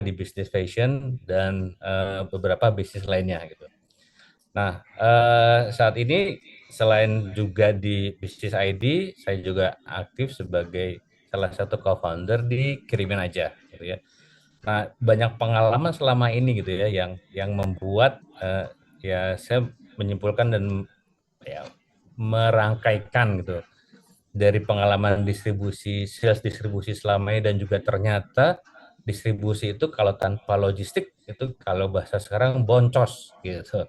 di bisnis fashion dan beberapa bisnis lainnya gitu. Nah, saat ini selain juga di Bisnis ID, saya juga aktif sebagai salah satu co-founder di Kirimin Aja, gitu ya. Nah, banyak pengalaman selama ini gitu ya, yang membuat ya saya menyimpulkan dan ya merangkaikan gitu dari pengalaman distribusi, sales distribusi selama ini dan juga ternyata distribusi itu kalau tanpa logistik itu kalau bahasa sekarang boncos gitu.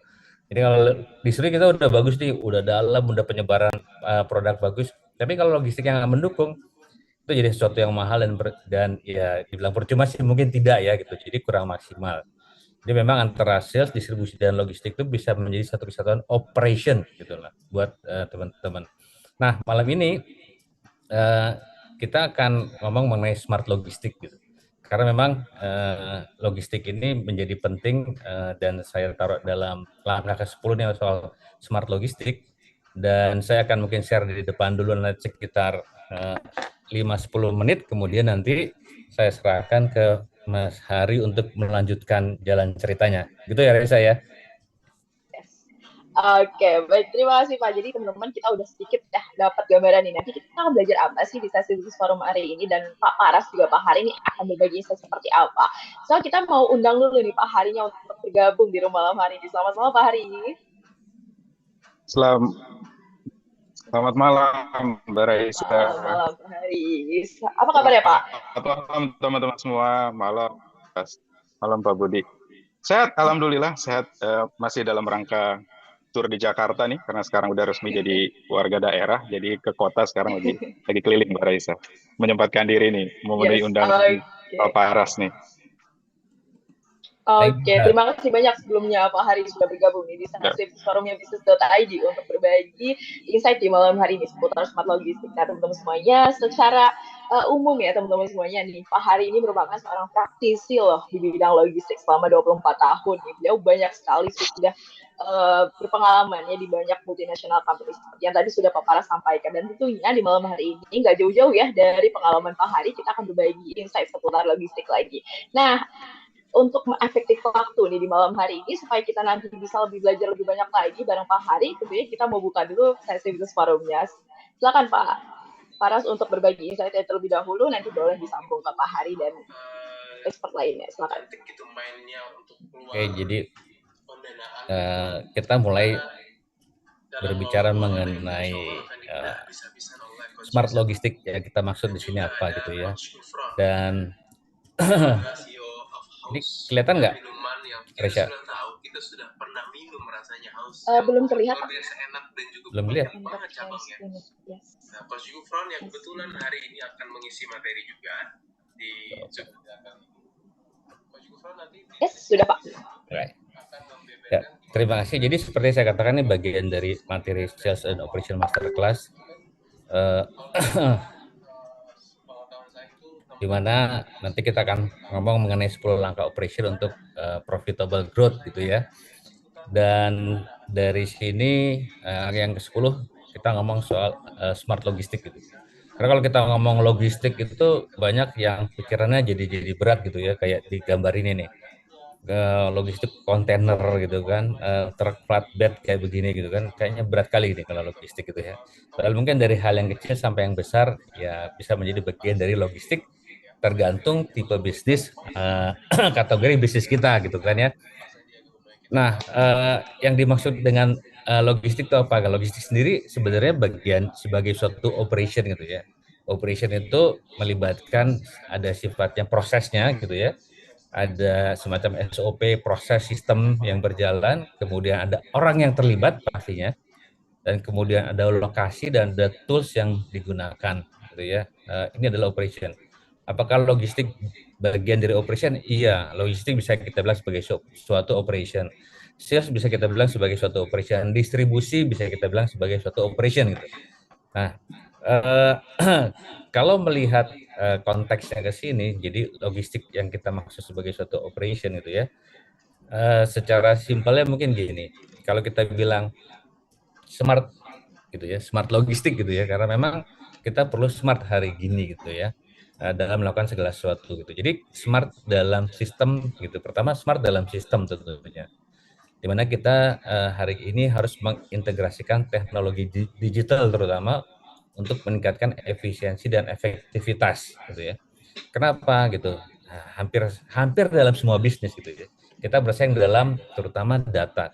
Jadi kalau distribusi kita udah bagus nih, udah dalam, udah penyebaran produk bagus, tapi kalau logistik yang nggak mendukung itu jadi sesuatu yang mahal dan ya dibilang percuma sih mungkin tidak ya gitu. Jadi kurang maksimal. Jadi memang antara sales, distribusi dan logistik itu bisa menjadi satu kesatuan operation gitu lah buat teman-teman. Nah, malam ini eh, kita akan ngomong mengenai smart logistik gitu. Karena memang logistik ini menjadi penting dan saya taruh dalam langkah ke-10 nih soal smart logistik dan saya akan mungkin share di depan dulu nanti sekitar 5-10 menit kemudian nanti saya serahkan ke Mas Hari untuk melanjutkan jalan ceritanya. Gitu ya Reza ya. Yes. Oke, baik. Terima kasih Pak. Jadi teman-teman kita udah sedikit ya dapat gambaran nih. Nanti kita akan belajar apa sih di sesi bisnis forum hari ini dan Pak Paras juga Pak Hari ini akan berbagi insight seperti apa. So kita mau undang dulu nih Pak Harinya untuk bergabung di rumah malam hari ini. Selamat malam Pak Hari. Selam- Selamat malam, Mbak Raisa. Malam malam Pak Hari. Apa kabar ya Pak? Selamat malam teman-teman semua. Malam Pak Budi. Sehat, alhamdulillah sehat. Masih dalam rangka tur di Jakarta nih, karena sekarang udah resmi jadi warga daerah. Jadi ke kota sekarang lagi keliling Mbak Raisa. Menyempatkan diri nih, memenuhi Yes. undangan Pak Paras nih. Oke, terima kasih banyak sebelumnya Pak Hari sudah bergabung nih di sesi forumnya bisnis.id untuk berbagi insight di malam hari ini seputar smart logistik. Nah, teman-teman semuanya, secara umum ya teman-teman semuanya nih, Pak Hari ini merupakan seorang praktisi loh di bidang logistik selama 24 tahun. Beliau banyak sekali sudah berpengalaman ya di banyak multinasional company seperti yang tadi sudah Pak Paras sampaikan. Dan tentunya di malam hari ini nggak jauh-jauh ya dari pengalaman Pak Hari, kita akan berbagi insight seputar logistik lagi. Nah, untuk efektif waktu nih di malam hari ini supaya kita nanti bisa belajar lebih banyak lagi bareng Pak Hari, tentunya kita mau buka dulu sesi bisnis forumnya. Silakan Pak Paras untuk berbagi insight terlebih dahulu, nanti boleh disambung ke Pak Hari dan expert lainnya. Silakan. Oke, jadi kita mulai berbicara mengenai smart logistik ya, kita maksud di sini apa gitu ya. Dan ini kelihatan nggak, Resya? Belum terlihat. Belum lihat. Nah, Coach Gufron yang kebetulan hari ini akan mengisi materi juga di Coach Gufron nanti. Yes, sudah Pak. Right. Ya, terima kasih. Jadi seperti saya katakan ini bagian dari materi Sales and Operation Masterclass. Di mana nanti kita akan ngomong mengenai 10 langkah operation untuk profitable growth gitu ya. Dan dari sini yang ke-10 kita ngomong soal smart logistik gitu. Karena kalau kita ngomong logistik itu banyak yang pikirannya jadi berat gitu ya, kayak di gambar ini nih. Logistik kontainer gitu kan, truk flatbed kayak begini gitu kan, kayaknya berat kali ini kalau logistik gitu ya. Padahal mungkin dari hal yang kecil sampai yang besar ya bisa menjadi bagian dari logistik tergantung tipe bisnis, kategori bisnis kita gitu kan ya. Nah, yang dimaksud dengan logistik itu apa? Logistik sendiri sebenarnya bagian sebagai suatu operation gitu ya. Operation itu melibatkan ada sifatnya prosesnya gitu ya. Ada semacam SOP, proses sistem yang berjalan, kemudian ada orang yang terlibat pastinya, dan kemudian ada lokasi dan ada tools yang digunakan gitu ya. Ini adalah operation. Apakah logistik bagian dari operation? Iya, logistik bisa kita bilang sebagai suatu operation. Sales bisa kita bilang sebagai suatu operation. Distribusi bisa kita bilang sebagai suatu operation gitu. Nah, kalau melihat konteksnya ke sini, jadi logistik yang kita maksud sebagai suatu operation gitu ya. Secara simpelnya mungkin gini, kalau kita bilang smart gitu ya, smart logistik gitu ya, karena memang kita perlu smart hari gini gitu ya. dalam melakukan segala sesuatu gitu. Jadi smart dalam sistem gitu. Pertama smart dalam sistem tentunya. Di mana kita hari ini harus mengintegrasikan teknologi digital terutama untuk meningkatkan efisiensi dan efektivitas gitu ya. Kenapa gitu? Nah, hampir dalam semua bisnis gitu ya. Kita bersaing dalam terutama data.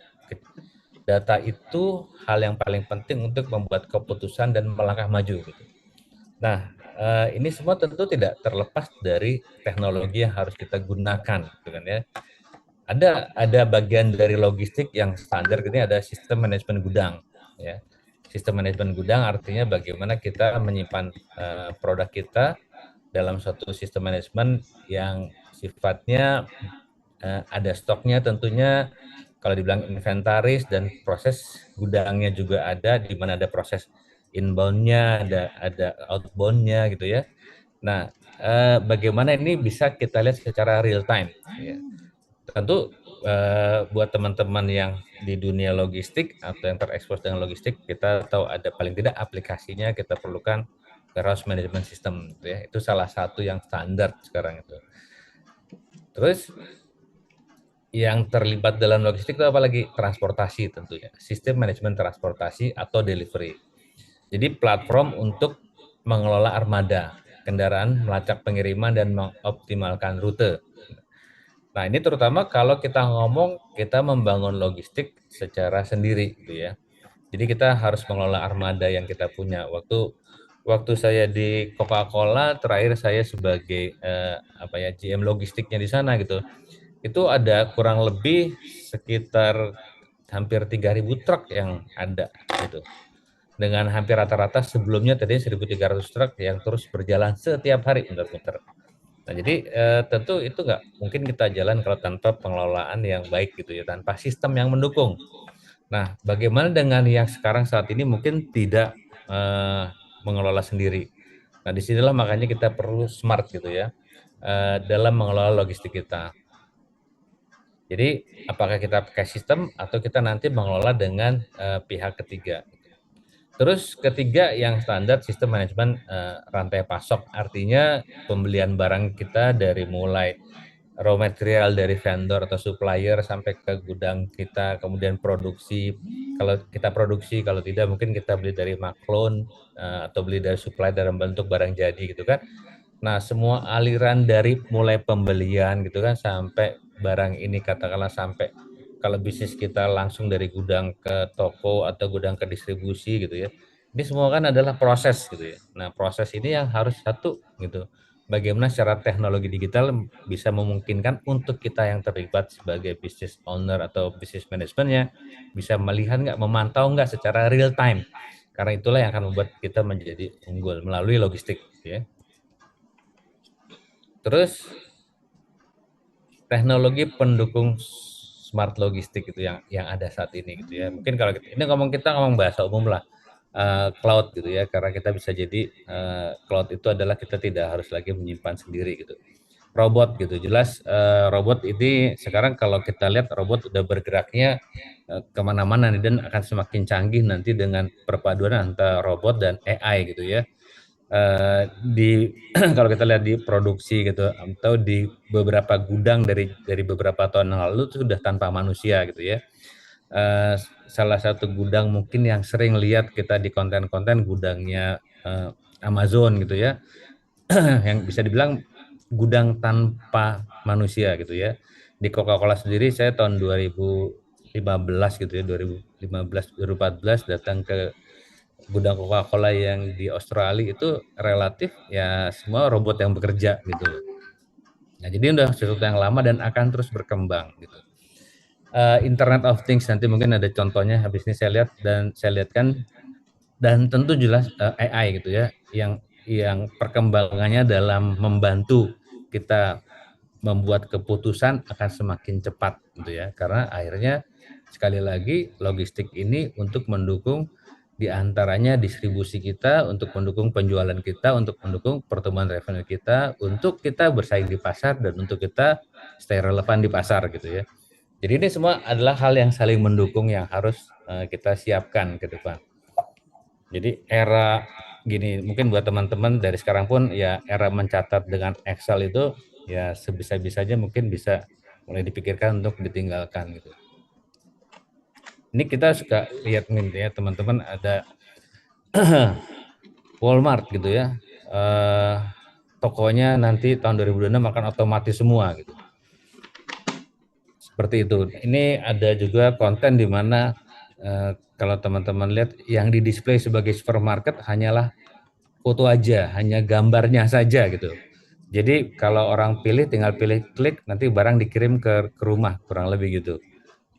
Data itu hal yang paling penting untuk membuat keputusan dan melangkah maju gitu. Nah, ini semua tentu tidak terlepas dari teknologi yang harus kita gunakan gitu kan ya. Ada bagian dari logistik yang standar gitu, ada sistem manajemen gudang ya. Sistem manajemen gudang artinya bagaimana kita menyimpan produk kita dalam suatu sistem manajemen yang sifatnya ada stoknya tentunya, kalau dibilang inventaris, dan proses gudangnya juga ada, di mana ada proses inbound-nya, ada outbound-nya gitu ya. Nah, bagaimana ini bisa kita lihat secara real time ya. Tentu buat teman-teman yang di dunia logistik atau yang terekspos dengan logistik, kita tahu ada paling tidak aplikasinya, kita perlukan warehouse management system gitu ya. Itu salah satu yang standar sekarang itu. Terus yang terlibat dalam logistik itu apalagi transportasi tentunya, sistem manajemen transportasi atau delivery. Jadi platform untuk mengelola armada kendaraan, melacak pengiriman dan mengoptimalkan rute. Nah, ini terutama kalau kita ngomong kita membangun logistik secara sendiri gitu ya. Jadi kita harus mengelola armada yang kita punya. Waktu saya di Coca-Cola, terakhir saya sebagai GM logistiknya di sana gitu. Itu ada kurang lebih sekitar hampir 3.000 truk yang ada gitu. Dengan hampir rata-rata sebelumnya tadi 1.300 truk yang terus berjalan setiap hari muter-muter. Nah, jadi tentu itu nggak mungkin kita jalan kalau tanpa pengelolaan yang baik gitu ya, tanpa sistem yang mendukung. Nah, bagaimana dengan yang sekarang saat ini mungkin tidak mengelola sendiri. Nah, disinilah makanya kita perlu smart gitu ya dalam mengelola logistik kita. Jadi apakah kita pakai sistem atau kita nanti mengelola dengan pihak ketiga. Terus ketiga yang standar sistem manajemen rantai pasok, artinya pembelian barang kita dari mulai raw material dari vendor atau supplier sampai ke gudang kita, kemudian produksi. Kalau kita produksi, kalau tidak mungkin kita beli dari maklon atau beli dari supplier dalam bentuk barang jadi gitu kan. Nah, semua aliran dari mulai pembelian gitu kan sampai barang ini katakanlah sampai kalau bisnis kita langsung dari gudang ke toko atau gudang ke distribusi gitu ya. Ini semua kan adalah proses gitu ya. Nah, proses ini yang harus satu gitu. Bagaimana secara teknologi digital bisa memungkinkan untuk kita yang terlibat sebagai business owner atau business manajemennya bisa melihat nggak, memantau nggak secara real time. Karena itulah yang akan membuat kita menjadi unggul melalui logistik gitu ya. Terus teknologi pendukung smart logistik itu yang ada saat ini gitu ya. Mungkin kalau kita ngomong bahasa umum lah, cloud gitu ya, karena kita bisa jadi cloud itu adalah kita tidak harus lagi menyimpan sendiri gitu. Robot gitu, jelas robot ini sekarang kalau kita lihat robot udah bergeraknya kemana-mana nih, dan akan semakin canggih nanti dengan perpaduan antara robot dan AI gitu ya. Kalau kita lihat di produksi gitu atau di beberapa gudang dari beberapa tahun lalu itu sudah tanpa manusia gitu ya. Salah satu gudang mungkin yang sering lihat kita di konten-konten gudangnya Amazon gitu ya, yang bisa dibilang gudang tanpa manusia gitu ya. Di Coca-Cola sendiri saya tahun 2015 gitu ya, 2015 2014 datang ke gudang Coca-Cola yang di Australia, itu relatif ya semua robot yang bekerja gitu. Nah, jadi udah sesuatu yang lama dan akan terus berkembang gitu. Internet of Things nanti mungkin ada contohnya habis ini saya lihatkan, dan tentu jelas AI gitu ya, yang perkembangannya dalam membantu kita membuat keputusan akan semakin cepat gitu ya, karena akhirnya sekali lagi logistik ini untuk mendukung diantaranya distribusi kita, untuk mendukung penjualan kita, untuk mendukung pertumbuhan revenue kita, untuk kita bersaing di pasar, dan untuk kita stay relevan di pasar gitu ya. Jadi ini semua adalah hal yang saling mendukung yang harus kita siapkan ke depan. Jadi era gini, mungkin buat teman-teman dari sekarang pun ya era mencatat dengan Excel itu ya sebisa-bisanya mungkin bisa mulai dipikirkan untuk ditinggalkan gitu. Ini kita suka lihat nih ya teman-teman, ada Walmart gitu ya. Tokonya nanti tahun 2026 akan otomatis semua gitu. Seperti itu. Ini ada juga konten di mana kalau teman-teman lihat yang di display sebagai supermarket hanyalah foto aja, hanya gambarnya saja gitu. Jadi kalau orang pilih tinggal pilih klik, nanti barang dikirim ke rumah, kurang lebih gitu.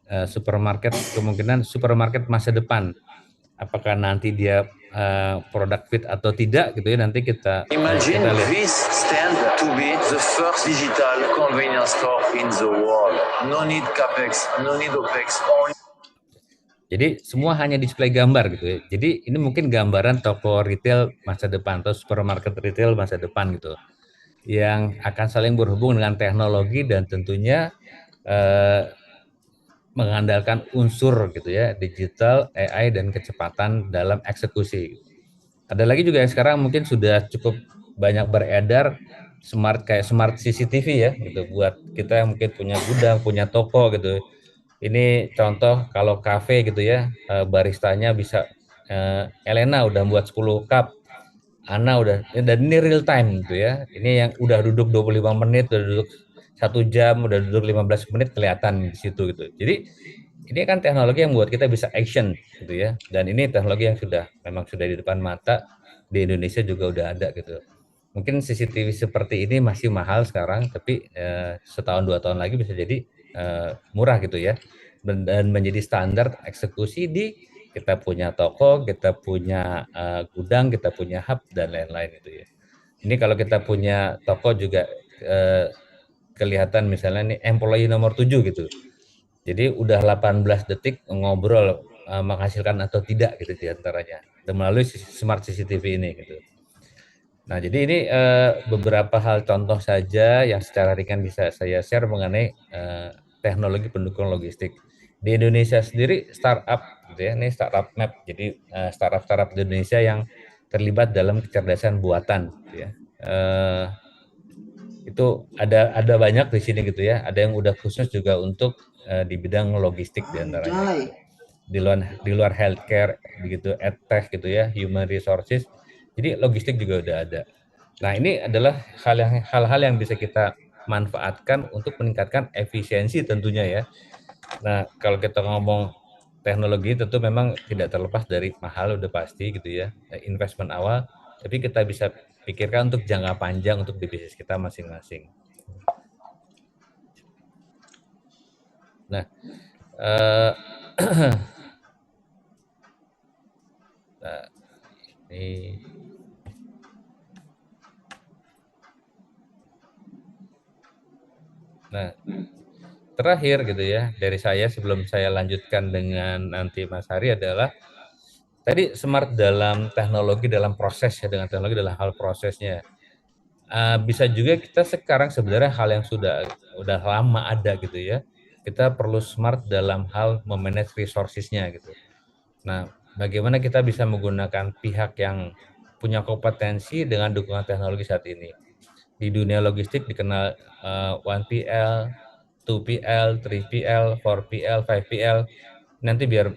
Supermarket, kemungkinan supermarket masa depan, apakah nanti dia produk fit atau tidak gitu ya, nanti kita Imagine kita lihat. this stand to be the first digital convenience store in the world. No need capex, no need opex. Jadi semua hanya display gambar gitu ya. Jadi ini mungkin gambaran toko retail masa depan atau supermarket retail masa depan gitu, yang akan saling berhubung dengan teknologi dan tentunya mengandalkan unsur gitu ya, digital, AI dan kecepatan dalam eksekusi. Ada lagi juga yang sekarang mungkin sudah cukup banyak beredar, kayak smart CCTV ya gitu, buat kita yang mungkin punya gudang, punya toko gitu. Ini contoh kalau kafe gitu ya, baristanya bisa Elena udah buat 10 cup, Ana udah, dan ini real time gitu ya. Ini yang udah duduk 25 menit, udah duduk 1 jam, udah duduk 15 menit kelihatan di situ gitu. Jadi ini kan teknologi yang membuat kita bisa action gitu ya. Dan ini teknologi yang memang sudah di depan mata, di Indonesia juga udah ada gitu. Mungkin CCTV seperti ini masih mahal sekarang, tapi setahun 2 tahun lagi bisa jadi murah gitu ya. Dan menjadi standar eksekusi di kita punya toko, kita punya gudang, kita punya hub dan lain-lain gitu ya. Ini kalau kita punya toko juga kelihatan misalnya nih employee nomor 7 gitu. Jadi udah 18 detik ngobrol menghasilkan atau tidak gitu diantaranya melalui smart CCTV ini gitu. Nah, jadi ini beberapa hal contoh saja yang secara ringan bisa saya share mengenai teknologi pendukung logistik. Di Indonesia sendiri startup gitu ya, ini startup map. Jadi startup di Indonesia yang terlibat dalam kecerdasan buatan gitu ya. Itu ada banyak di sini gitu ya. Ada yang udah khusus juga untuk di bidang logistik diantaranya. Di luar healthcare begitu, edtech gitu ya, human resources. Jadi logistik juga udah ada. Nah, ini adalah hal-hal yang bisa kita manfaatkan untuk meningkatkan efisiensi tentunya ya. Nah, kalau kita ngomong teknologi tentu memang tidak terlepas dari mahal udah pasti gitu ya, investment awal, tapi kita bisa pikirkan untuk jangka panjang untuk di bisnis kita masing-masing. Nah, nah ini nah terakhir gitu ya dari saya sebelum saya lanjutkan dengan nanti Mas Hari adalah tadi smart dalam teknologi, dalam proses ya, dengan teknologi dalam hal prosesnya. Bisa juga kita sekarang sebenarnya hal yang udah lama ada gitu ya. Kita perlu smart dalam hal memanage resources-nya gitu. Nah, bagaimana kita bisa menggunakan pihak yang punya kompetensi dengan dukungan teknologi saat ini. Di dunia logistik dikenal 1PL, 2PL, 3PL, 4PL, 5PL. Nanti biar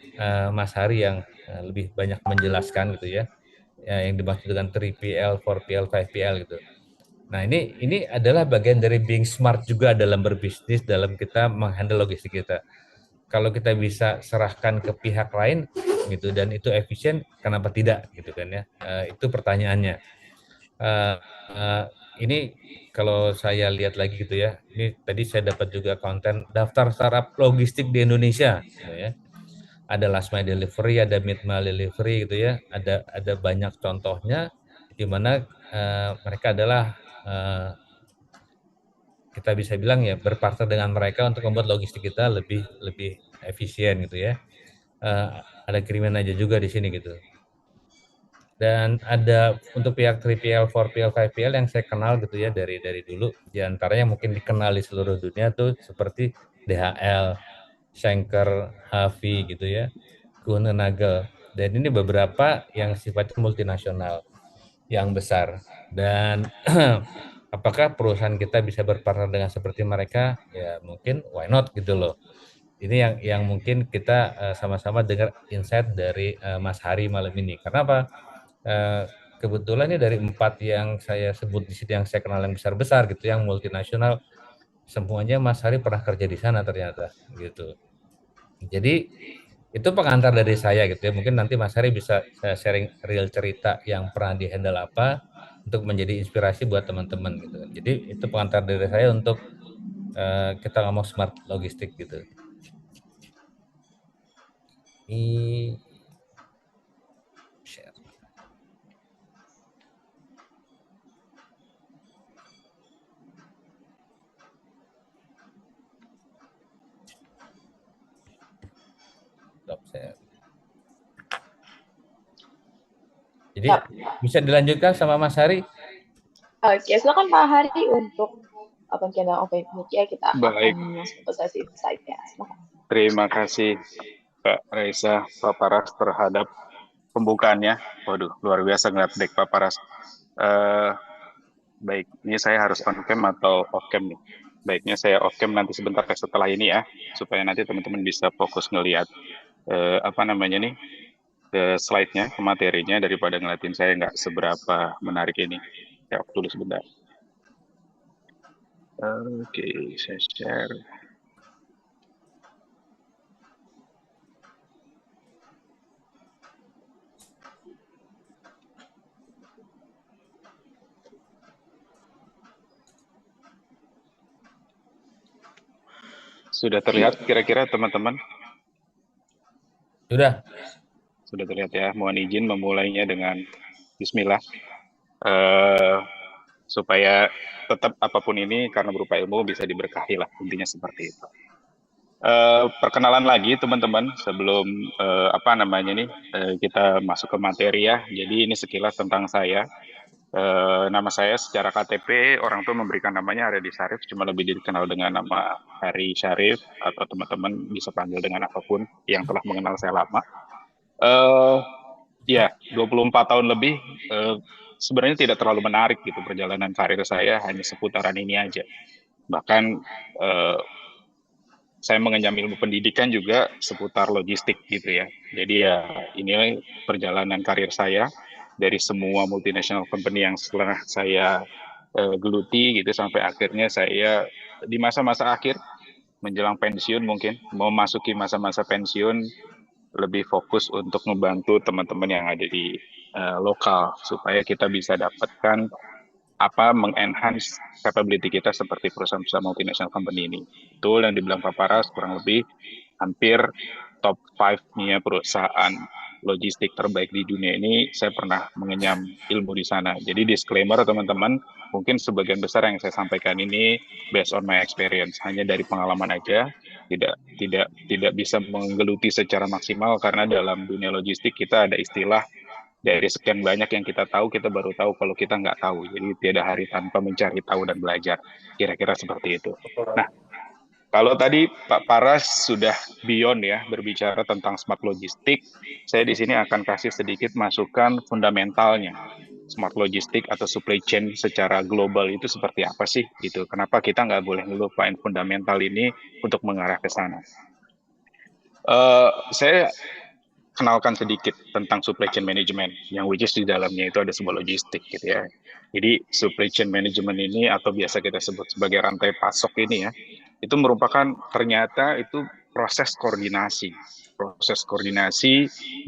Mas Hari yang lebih banyak menjelaskan gitu ya, yang dimaksud dengan 3PL, 4PL, 5PL gitu. Nah, ini adalah bagian dari being smart juga dalam berbisnis, dalam kita menghandle logistik kita. Kalau kita bisa serahkan ke pihak lain gitu dan itu efisien, kenapa tidak gitu kan ya? Itu pertanyaannya. Ini kalau saya lihat lagi gitu ya, ini tadi saya dapat juga konten daftar startup logistik di Indonesia gitu ya. Ada last mile delivery, ada mid mile delivery gitu ya, ada banyak contohnya di mana mereka adalah kita bisa bilang ya berpartner dengan mereka untuk membuat logistik kita lebih efisien gitu ya. Ada kiriman aja juga di sini gitu. Dan ada untuk pihak 3PL, 4PL, 5PL yang saya kenal gitu ya dari dulu, diantaranya mungkin dikenal di seluruh dunia tuh seperti DHL, Schenker, Havi gitu ya, Kuehne+Nagel. Dan ini beberapa yang sifatnya multinasional. yang besar. Dan apakah perusahaan kita bisa berpartner dengan seperti mereka? Ya mungkin why not gitu loh. Ini yang mungkin kita sama-sama dengar insight dari Mas Hari malam ini. Karena apa? Eh, Kebetulan ini dari 4 yang saya sebut di sini yang saya kenal yang besar-besar gitu, yang multinasional, semuanya Mas Hari pernah kerja di sana ternyata gitu. Jadi itu pengantar dari saya gitu ya. Mungkin nanti Mas Hari bisa sharing real cerita yang pernah di-handle apa untuk menjadi inspirasi buat teman-teman gitu. Jadi itu pengantar dari saya untuk kita ngomong smart logistik gitu. Ini share. Stop share. Jadi bisa dilanjutkan sama Mas Hari. Oke, silakan Pak Hari untuk open mic ya, kita Baik. akan masuk ke sesi insight-nya. Silakan. Terima kasih Kak Raisa, Pak Paras terhadap pembukaannya. Waduh, luar biasa ngeliat deck Pak Paras. Baik, ini saya harus on cam atau off cam nih? Baiknya saya off cam nanti sebentar setelah ini ya, supaya nanti teman-teman bisa fokus ngelihat ke slide-nya, ke materinya, daripada ngeliatin saya nggak seberapa menarik ini. Ya, off dulu sebentar. Oke, saya share. Sudah terlihat kira-kira teman-teman? Sudah. Sudah terlihat ya. Mohon izin memulainya dengan Bismillah. Supaya tetap apapun ini karena berupa ilmu bisa diberkahi lah, intinya seperti itu. Perkenalan lagi teman-teman sebelum kita masuk ke materi ya. Jadi ini sekilas tentang saya. Nama saya secara KTP orang tua memberikan namanya Haryadi Syarif, cuma lebih dikenal dengan nama Hari Syarif, atau teman-teman bisa panggil dengan apapun yang telah mengenal saya lama. Ya, 24 tahun lebih. Sebenarnya tidak terlalu menarik gitu perjalanan karir saya, hanya seputaran ini aja. Bahkan saya mengenyam ilmu pendidikan juga seputar logistik gitu ya. Jadi ya ini perjalanan karir saya dari semua multinational company yang setelah saya geluti gitu, sampai akhirnya saya di masa-masa akhir menjelang pensiun, mungkin mau masuki masa-masa pensiun, lebih fokus untuk membantu teman-teman yang ada di lokal supaya kita bisa dapatkan mengenhance capability kita seperti perusahaan-perusahaan multinational company ini. Betul yang dibilang Pak Paras, kurang lebih hampir top 5-nya perusahaan logistik terbaik di dunia ini saya pernah mengenyam ilmu di sana. Jadi disclaimer teman-teman, mungkin sebagian besar yang saya sampaikan ini based on my experience, hanya dari pengalaman aja, tidak bisa menggeluti secara maksimal karena dalam dunia logistik kita ada istilah dari sekian banyak yang kita tahu, kita baru tahu kalau kita nggak tahu. Jadi tiada hari tanpa mencari tahu dan belajar. Kira-kira seperti itu. Nah, kalau tadi Pak Paras sudah beyond ya berbicara tentang smart logistik, saya di sini akan kasih sedikit masukan fundamentalnya. Smart logistik atau supply chain secara global itu seperti apa sih? Gitu. Kenapa kita nggak boleh ngelupain fundamental ini untuk mengarah ke sana? Saya kenalkan sedikit tentang supply chain management, yang which is di dalamnya itu ada sebuah logistik gitu ya. Jadi supply chain management ini, atau biasa kita sebut sebagai rantai pasok ini ya, itu merupakan ternyata itu proses koordinasi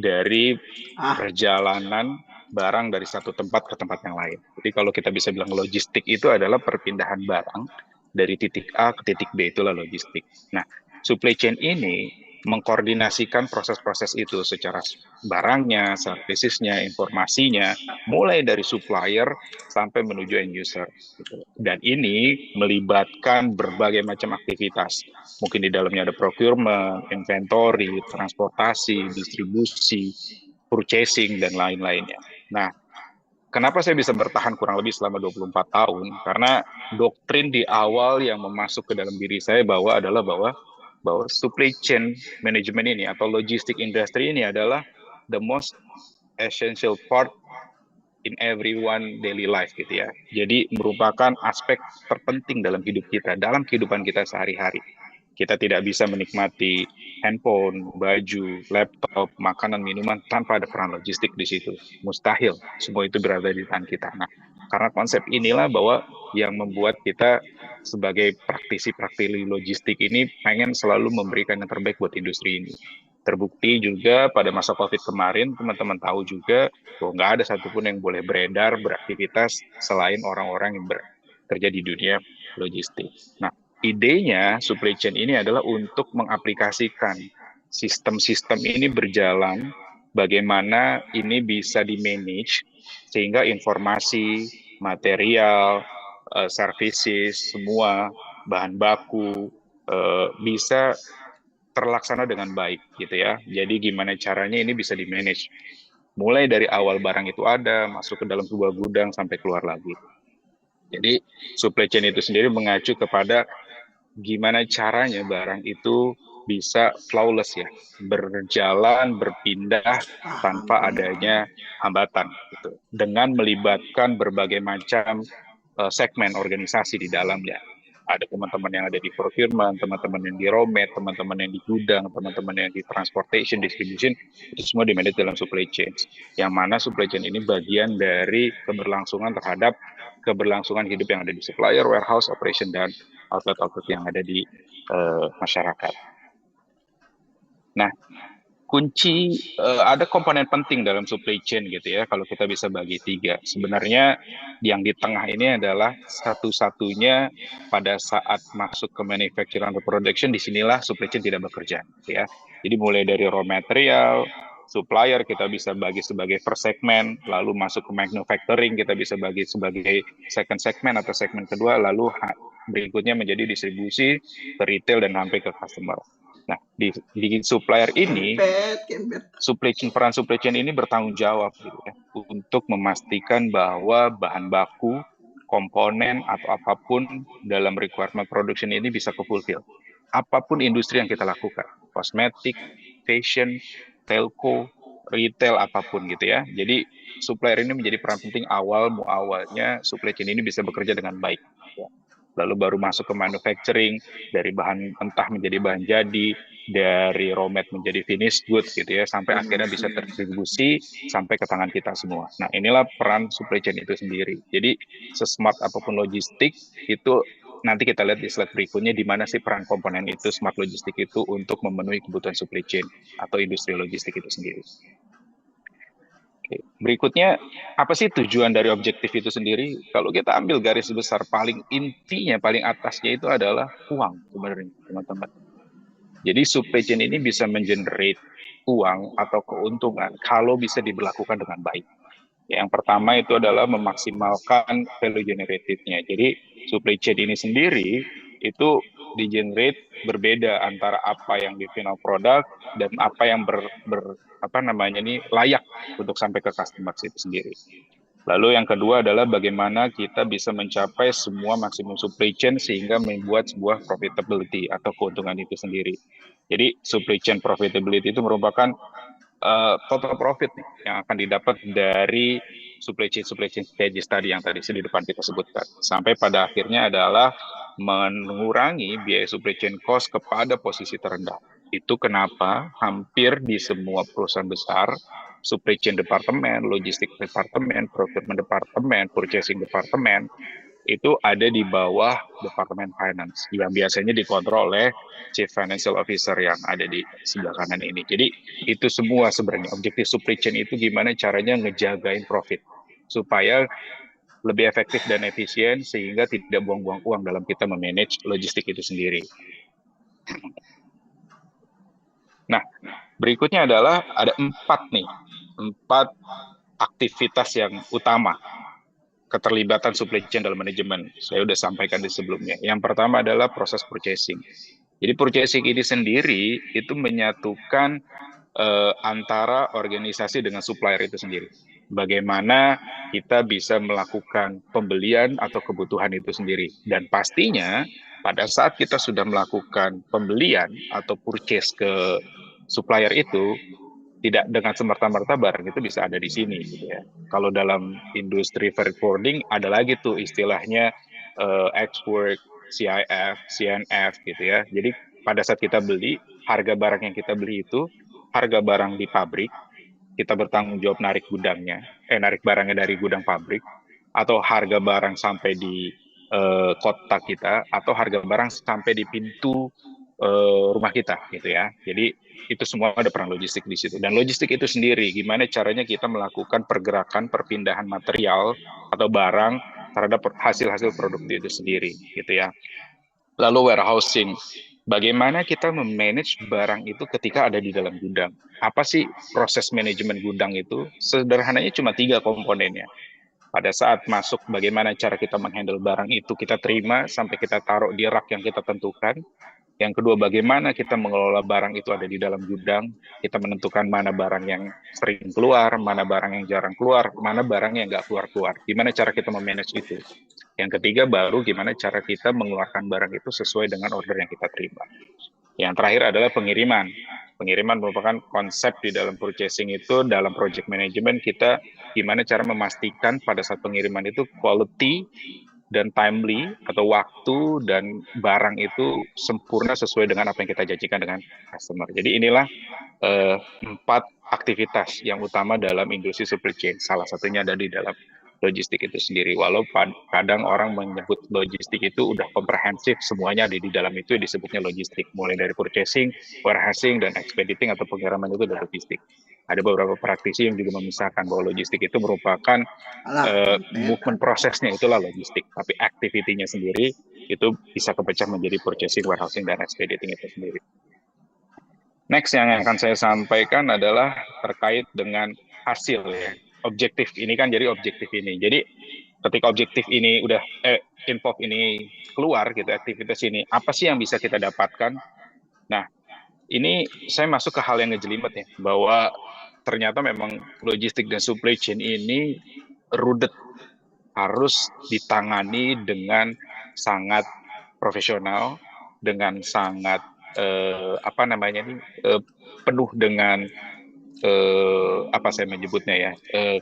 dari perjalanan barang dari satu tempat ke tempat yang lain. Jadi kalau kita bisa bilang logistik itu adalah perpindahan barang dari titik A ke titik B, itulah logistik. Nah, supply chain ini mengkoordinasikan proses-proses itu secara barangnya, servisnya, informasinya, mulai dari supplier sampai menuju end user. Dan ini melibatkan berbagai macam aktivitas. Mungkin di dalamnya ada procurement, inventory, transportasi, distribusi, purchasing, dan lain-lainnya. Nah, kenapa saya bisa bertahan kurang lebih selama 24 tahun? Karena doktrin di awal yang memasuk ke dalam diri saya bahwa supply chain management ini atau logistik industri ini adalah the most essential part in everyone daily life gitu ya. Jadi merupakan aspek terpenting dalam hidup kita, dalam kehidupan kita sehari-hari. Kita tidak bisa menikmati handphone, baju, laptop, makanan, minuman tanpa ada peran logistik di situ. Mustahil, semua itu berada di tangan kita. Nah, karena konsep inilah bahwa yang membuat kita sebagai praktisi-praktisi logistik ini pengen selalu memberikan yang terbaik buat industri ini. Terbukti juga pada masa COVID kemarin, teman-teman tahu juga bahwa nggak ada satupun yang boleh beredar, beraktivitas selain orang-orang yang bekerja di dunia logistik. Nah, idenya supply chain ini adalah untuk mengaplikasikan sistem-sistem ini berjalan, bagaimana ini bisa di-manage, sehingga informasi, material, services, semua bahan baku bisa terlaksana dengan baik gitu ya. Jadi gimana caranya ini bisa di-manage. Mulai dari awal barang itu ada, masuk ke dalam sebuah gudang sampai keluar lagi. Jadi supply chain itu sendiri mengacu kepada gimana caranya barang itu bisa flawless ya, berjalan, berpindah tanpa adanya hambatan gitu. Dengan melibatkan berbagai macam segmen organisasi di dalamnya. Ada teman-teman yang ada di procurement, teman-teman yang di raw mat, teman-teman yang di gudang, teman-teman yang di transportation, distribution, itu semua di-manage dalam supply chain. Yang mana supply chain ini bagian dari keberlangsungan terhadap keberlangsungan hidup yang ada di supplier, warehouse, operation, dan outlet-outlet yang ada di masyarakat. Nah, kunci ada komponen penting dalam supply chain gitu ya, kalau kita bisa bagi 3. Sebenarnya yang di tengah ini adalah satu-satunya pada saat masuk ke manufacturing atau production, disinilah supply chain tidak bekerja gitu ya. Jadi mulai dari raw material, supplier kita bisa bagi sebagai first segment, lalu masuk ke manufacturing kita bisa bagi sebagai second segment atau segmen kedua, lalu berikutnya menjadi distribusi ke retail dan sampai ke customer. Nah, di supplier ini, peran supply chain ini bertanggung jawab gitu ya, untuk memastikan bahwa bahan baku, komponen, atau apapun dalam requirement production ini bisa ke-fulfill. Apapun industri yang kita lakukan, kosmetik, fashion, telco, retail, apapun gitu ya. Jadi, supplier ini menjadi peran penting awalnya supply chain ini bisa bekerja dengan baik. Ya. Lalu baru masuk ke manufacturing, dari bahan mentah menjadi bahan jadi, dari raw mat menjadi finished goods gitu ya, sampai akhirnya bisa terdistribusi sampai ke tangan kita semua. Nah, inilah peran supply chain itu sendiri. Jadi, sesmart apapun logistik, itu nanti kita lihat di slide berikutnya di mana sih peran komponen itu, smart logistik itu untuk memenuhi kebutuhan supply chain atau industri logistik itu sendiri. Oke. Berikutnya, apa sih tujuan dari objektif itu sendiri? Kalau kita ambil garis besar, paling intinya, paling atasnya itu adalah uang sebenarnya, teman-teman. Jadi supply chain ini bisa mengenerate uang atau keuntungan kalau bisa diberlakukan dengan baik. Yang pertama itu adalah memaksimalkan value generated-nya. Jadi supply chain ini sendiri itu di-generate berbeda antara apa yang di final product dan apa yang layak untuk sampai ke customer itu sendiri. Lalu yang kedua adalah bagaimana kita bisa mencapai semua maksimum supply chain sehingga membuat sebuah profitability atau keuntungan itu sendiri. Jadi supply chain profitability itu merupakan total profit nih yang akan didapat dari supply chain stages tadi yang tadi di depan kita sebutkan. Sampai pada akhirnya adalah mengurangi biaya supply chain cost kepada posisi terendah. Itu kenapa hampir di semua perusahaan besar, supply chain departemen, logistik departemen, procurement departemen, purchasing departemen, itu ada di bawah Departemen Finance, yang biasanya dikontrol oleh Chief Financial Officer yang ada di sebelah kanan ini. Jadi itu semua sebenarnya objektif supply chain itu gimana caranya ngejagain profit, supaya lebih efektif dan efisien sehingga tidak buang-buang uang dalam kita memanage logistik itu sendiri. Nah, berikutnya adalah ada 4 aktivitas yang utama keterlibatan supply chain dalam manajemen. Saya sudah sampaikan di sebelumnya. Yang pertama adalah proses purchasing. Jadi purchasing ini sendiri itu menyatukan antara organisasi dengan supplier itu sendiri. Bagaimana kita bisa melakukan pembelian atau kebutuhan itu sendiri. Dan pastinya pada saat kita sudah melakukan pembelian atau purchase ke supplier itu tidak dengan semerta-merta barang itu bisa ada di sini gitu ya. Kalau dalam industri freight forwarding ada lagi tuh istilahnya X-Work, CIF, CNF gitu ya. Jadi pada saat kita beli, harga barang yang kita beli itu harga barang di pabrik, kita bertanggung jawab narik barangnya dari gudang pabrik, atau harga barang sampai di kota kita, atau harga barang sampai di pintu rumah kita gitu ya. Jadi itu semua ada peran logistik di situ. Dan logistik itu sendiri, gimana caranya kita melakukan pergerakan perpindahan material atau barang terhadap hasil-hasil produk itu sendiri gitu ya. Lalu warehousing, bagaimana kita memanage barang itu ketika ada di dalam gudang. Apa sih proses manajemen gudang itu? Sederhananya cuma 3 komponennya. Pada saat masuk, bagaimana cara kita menghandle barang itu, kita terima sampai kita taruh di rak yang kita tentukan. Yang kedua, bagaimana kita mengelola barang itu ada di dalam gudang, kita menentukan mana barang yang sering keluar, mana barang yang jarang keluar, mana barang yang nggak keluar-keluar. Gimana cara kita memanage itu? Yang ketiga, baru gimana cara kita mengeluarkan barang itu sesuai dengan order yang kita terima. Yang terakhir adalah pengiriman. Pengiriman merupakan konsep di dalam purchasing itu, dalam project management kita gimana cara memastikan pada saat pengiriman itu quality dan timely atau waktu dan barang itu sempurna sesuai dengan apa yang kita janjikan dengan customer. Jadi inilah 4 aktivitas yang utama dalam industri supply chain. Salah satunya ada di dalam logistik itu sendiri. Walau kadang orang menyebut logistik itu udah komprehensif, semuanya ada di dalam itu disebutnya logistik. Mulai dari purchasing, warehousing, dan expediting atau pengiriman itu adalah logistik. Ada beberapa praktisi yang juga memisahkan bahwa logistik itu merupakan movement prosesnya itulah logistik, tapi activity-nya sendiri itu bisa kepecah menjadi purchasing, warehousing, dan expediting itu sendiri. Next yang akan saya sampaikan adalah terkait dengan hasil ya. Objektif ini kan jadi objektif ini. Jadi ketika objektif ini udah info ini keluar gitu, aktivitas ini, apa sih yang bisa kita dapatkan? Nah, ini saya masuk ke hal yang ngejelimet ya, bahwa ternyata memang logistik dan supply chain ini rudet, harus ditangani dengan sangat profesional, dengan sangat penuh dengan apa saya menyebutnya ya,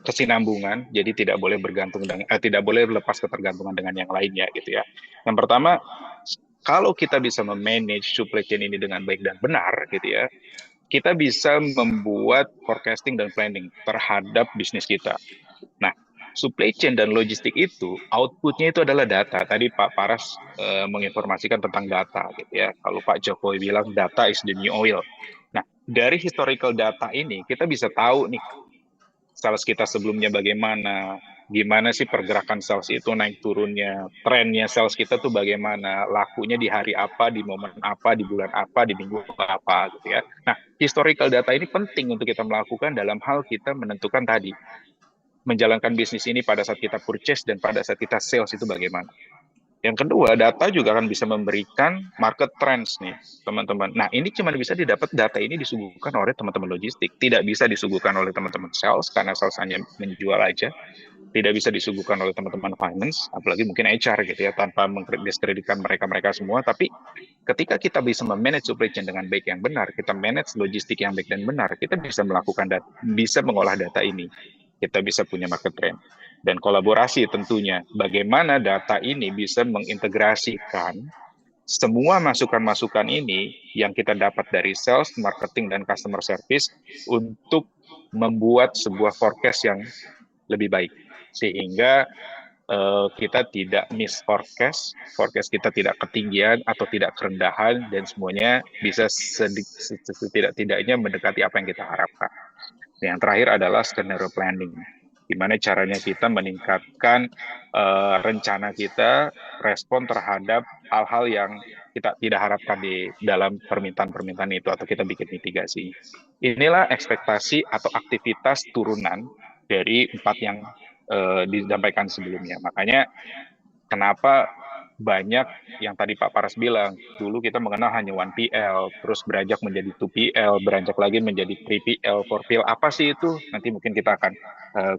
kesinambungan. Jadi tidak boleh bergantung dengan tidak boleh lepas ketergantungan dengan yang lainnya gitu ya. Yang pertama, kalau kita bisa memanage supply chain ini dengan baik dan benar gitu ya, kita bisa membuat forecasting dan planning terhadap bisnis kita. Nah, supply chain dan logistik itu outputnya itu adalah data. Tadi Pak Paras menginformasikan tentang data gitu ya. Kalau Pak Jokowi bilang data is the new oil. Nah, dari historical data ini kita bisa tahu nih sales kita sebelumnya bagaimana, gimana sih pergerakan sales itu naik turunnya, trennya sales kita tuh bagaimana, lakunya di hari apa, di momen apa, di bulan apa, di minggu apa gitu ya. Nah, historical data ini penting untuk kita melakukan dalam hal kita menentukan tadi menjalankan bisnis ini pada saat kita purchase dan pada saat kita sales itu bagaimana. Yang kedua, data juga akan bisa memberikan market trends nih, teman-teman. Nah, ini cuma bisa didapat, data ini disuguhkan oleh teman-teman logistik. Tidak bisa disuguhkan oleh teman-teman sales, karena sales hanya menjual aja. Tidak bisa disuguhkan oleh teman-teman finance, apalagi mungkin HR gitu ya, tanpa mendiskreditkan mereka-mereka semua. Tapi ketika kita bisa memanage supply chain dengan baik yang benar, kita manage logistik yang baik dan benar, kita bisa melakukan bisa mengolah data ini. Kita bisa punya market trend. Dan kolaborasi tentunya, bagaimana data ini bisa mengintegrasikan semua masukan-masukan ini yang kita dapat dari sales, marketing, dan customer service untuk membuat sebuah forecast yang lebih baik. Sehingga kita tidak miss forecast kita tidak ketinggian atau tidak kerendahan, dan semuanya bisa setidak-tidaknya mendekati apa yang kita harapkan. Yang terakhir adalah scenario planning. Gimana caranya kita meningkatkan rencana kita, respon terhadap hal-hal yang kita tidak harapkan di dalam permintaan-permintaan itu, atau kita bikin mitigasi. Inilah ekspektasi atau aktivitas turunan dari 4 yang disampaikan sebelumnya. Makanya kenapa banyak yang tadi Pak Paras bilang, dulu kita mengenal hanya 1PL, terus beranjak menjadi 2PL, beranjak lagi menjadi 3PL, 4PL. Apa sih itu? Nanti mungkin kita akan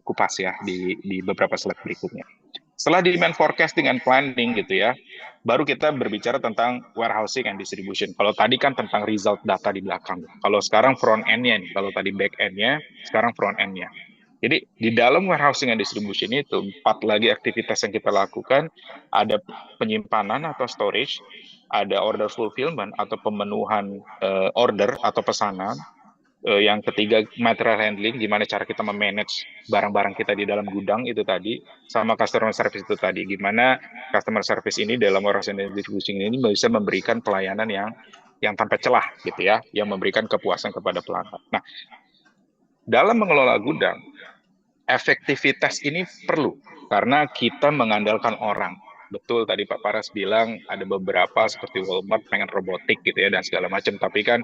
kupas ya di beberapa slide berikutnya. Setelah demand forecasting and planning gitu ya, baru kita berbicara tentang warehousing and distribution. Kalau tadi kan tentang result data di belakang. Kalau sekarang front end-nya nih, kalau tadi back end-nya, sekarang front end-nya. Jadi di dalam warehousing and distribution itu 4 lagi aktivitas yang kita lakukan, ada penyimpanan atau storage, ada order fulfillment atau pemenuhan order atau pesanan, yang ketiga material handling, gimana cara kita memanage barang-barang kita di dalam gudang itu tadi, sama customer service itu tadi, gimana customer service ini dalam warehousing and distribution ini bisa memberikan pelayanan yang tanpa celah gitu ya, yang memberikan kepuasan kepada pelanggan. Nah, dalam mengelola gudang, efektivitas ini perlu karena kita mengandalkan orang. Betul tadi Pak Paras bilang ada beberapa seperti Walmart pengen robotik gitu ya dan segala macam, tapi kan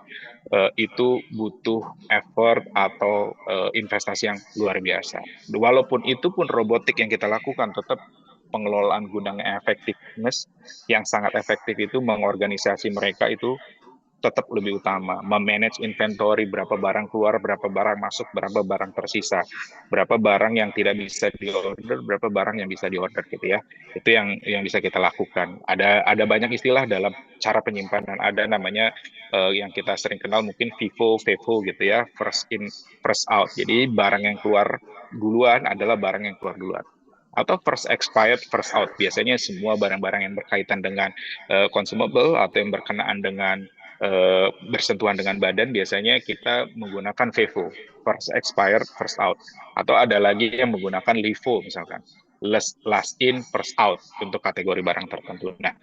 itu butuh effort atau investasi yang luar biasa. Walaupun itu pun robotik yang kita lakukan, tetap pengelolaan gudang effectiveness yang sangat efektif itu mengorganisasi mereka itu tetap lebih utama, memanage inventory, berapa barang keluar, berapa barang masuk, berapa barang tersisa, berapa barang yang tidak bisa diorder, berapa barang yang bisa diorder gitu ya. Itu yang bisa kita lakukan. Ada banyak istilah dalam cara penyimpanan. Ada namanya yang kita sering kenal mungkin FIFO gitu ya, first in, first out. Jadi barang yang keluar duluan adalah barang yang keluar duluan. Atau first expired, first out. Biasanya semua barang-barang yang berkaitan dengan consumable atau yang berkenaan dengan bersentuhan dengan badan, biasanya kita menggunakan FIFO, first expired, first out. Atau ada lagi yang menggunakan LIFO misalkan, last in, first out untuk kategori barang tertentu. Nah,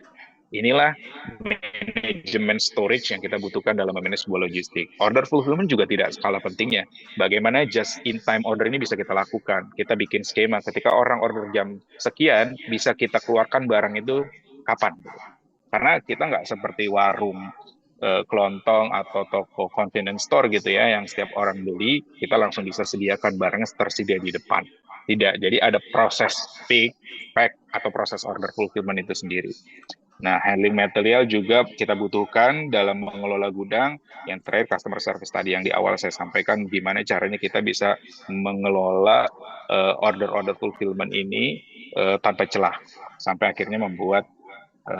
inilah manajemen storage yang kita butuhkan dalam memanage sebuah logistik. Order fulfillment juga tidak kalah pentingnya. Bagaimana just in time order ini bisa kita lakukan? Kita bikin skema ketika orang order jam sekian, bisa kita keluarkan barang itu kapan? Karena kita nggak seperti warung, kelontong atau toko convenience store gitu ya, yang setiap orang beli kita langsung bisa sediakan barangnya tersedia di depan. Tidak, jadi ada proses pick, pack atau proses order fulfillment itu sendiri. Nah, handling material juga kita butuhkan dalam mengelola gudang. Yang terakhir customer service tadi yang di awal saya sampaikan, gimana caranya kita bisa mengelola order fulfillment ini tanpa celah sampai akhirnya membuat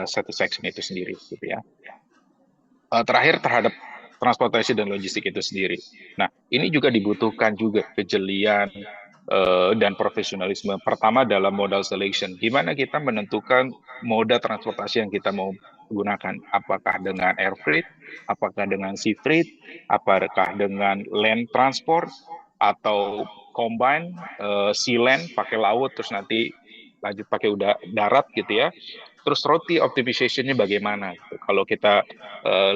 satisfaction itu sendiri gitu ya. Terakhir terhadap transportasi dan logistik itu sendiri. Nah, ini juga dibutuhkan juga kejelian dan profesionalisme. Pertama dalam modal selection, gimana kita menentukan moda transportasi yang kita mau gunakan. Apakah dengan air freight, apakah dengan sea freight, apakah dengan land transport, atau combine sea land pakai laut terus nanti lanjut pakai darat gitu ya. Terus route optimization-nya bagaimana? Kalau kita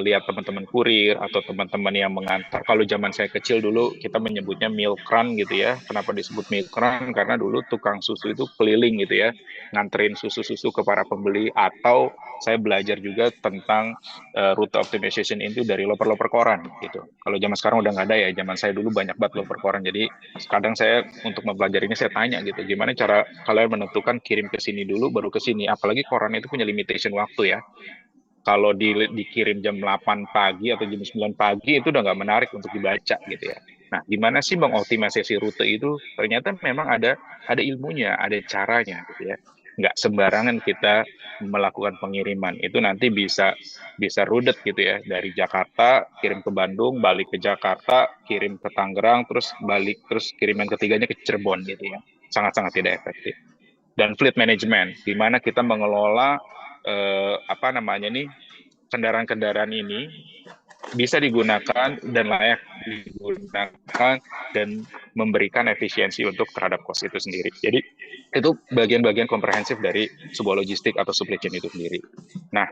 lihat teman-teman kurir atau teman-teman yang mengantar, kalau zaman saya kecil dulu kita menyebutnya milk run gitu ya. Kenapa disebut milk run? Karena dulu tukang susu itu keliling gitu ya, nganterin susu-susu ke para pembeli. Atau saya belajar juga tentang rute optimization itu dari loper-loper koran gitu. Kalau zaman sekarang udah nggak ada ya, zaman saya dulu banyak banget loper koran. Jadi kadang saya untuk mempelajari ini saya tanya gitu, gimana cara kalian menentukan kirim ke sini dulu baru ke sini, apalagi koran itu punya limitation waktu ya. Kalau dikirim jam 8 pagi atau jam 9 pagi itu udah nggak menarik untuk dibaca gitu ya. Nah, gimana sih mengoptimalisasi rute itu? Ternyata memang ada ilmunya, ada caranya gitu ya. Nggak sembarangan kita melakukan pengiriman. Itu nanti bisa rudet gitu ya. Dari Jakarta kirim ke Bandung, balik ke Jakarta, kirim ke Tangerang, terus balik, terus kiriman ketiganya ke Cirebon gitu ya. Sangat-sangat tidak efektif. Dan fleet management, di mana kita mengelola kendaraan-kendaraan ini bisa digunakan dan layak digunakan dan memberikan efisiensi untuk terhadap cost itu sendiri. Jadi itu bagian-bagian komprehensif dari sebuah logistik atau supply chain itu sendiri. Nah,